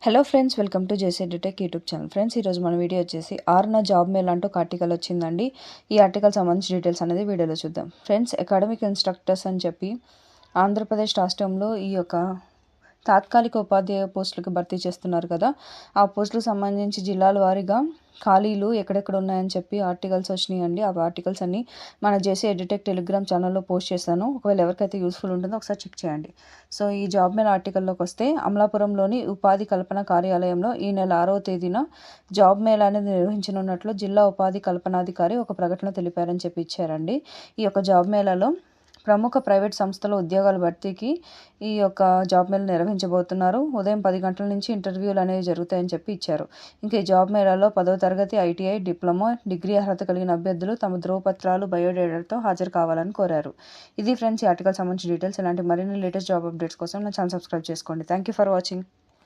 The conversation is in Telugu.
Hello friends, welcome to JC డిటెక్ YouTube channel. Friends, ఈరోజు మన వీడియో వచ్చేసి ఆర్నా జాబ్ మేల్ అంటూ ఒక ఆర్టికల్ వచ్చిందండి. ఈ ఆర్టికల్ సంబంధించి డీటెయిల్స్ అనేది వీడియోలో చూద్దాం. ఫ్రెండ్స్, అకాడమిక్ ఇన్స్ట్రక్టర్స్ అని చెప్పి ఆంధ్రప్రదేశ్ రాష్ట్రంలో ఈ యొక్క తాత్కాలిక ఉపాధ్యాయ పోస్టులకు భర్తీ చేస్తున్నారు కదా. ఆ పోస్టులకు సంబంధించి జిల్లాల వారీగా ఖాళీలు ఎక్కడెక్కడ ఉన్నాయని చెప్పి ఆర్టికల్స్ వచ్చినాయండి. ఆ ఆర్టికల్స్ అన్ని మన జేసీ ఎడ్యుటెక్ టెలిగ్రామ్ ఛానల్లో పోస్ట్ చేశాను. ఒకవేళ ఎవరికైతే యూస్ఫుల్ ఉంటుందో ఒకసారి చెక్ చేయండి. సో ఈ జాబ్ మేల్ ఆర్టికల్లోకి వస్తే, అమలాపురంలోని ఉపాధి కల్పన కార్యాలయంలో ఈ నెల 6వ తేదీన జాబ్ మేళా అనేది నిర్వహించనున్నట్లు జిల్లా ఉపాధి కల్పనాధికారి ఒక ప్రకటన తెలిపారని చెప్పి ఇచ్చారండి. ఈ యొక్క జాబ్ మేళాలో ప్రముఖ ప్రైవేట్ సంస్థల ఉద్యోగాల భర్తీకి ఈ యొక్క జాబ్ మేళా నిర్వహించబోతున్నారు. ఉదయం 10 గంటల నుంచి ఇంటర్వ్యూలు అనేవి జరుగుతాయని చెప్పి ఇచ్చారు. ఇంకా ఈ జాబ్ మేళాలో 10వ తరగతి, ఐటీఐ, డిప్లొమా, డిగ్రీ అర్హత కలిగిన అభ్యర్థులు తమ ధ్రువపత్రాలు, బయోడేటాతో హాజరు కావాలని కోరారు. ఇది ఫ్రెండ్స్, ఈ ఆర్టికల్ సంబంధించిన డీటెయిల్స్. ఇలాంటి మరిన్ని లేటెస్ట్ జాబ్ అప్డేట్స్ కోసం నా ఛానల్ సబ్స్క్రైబ్ చేసుకోండి. Thank you for watching.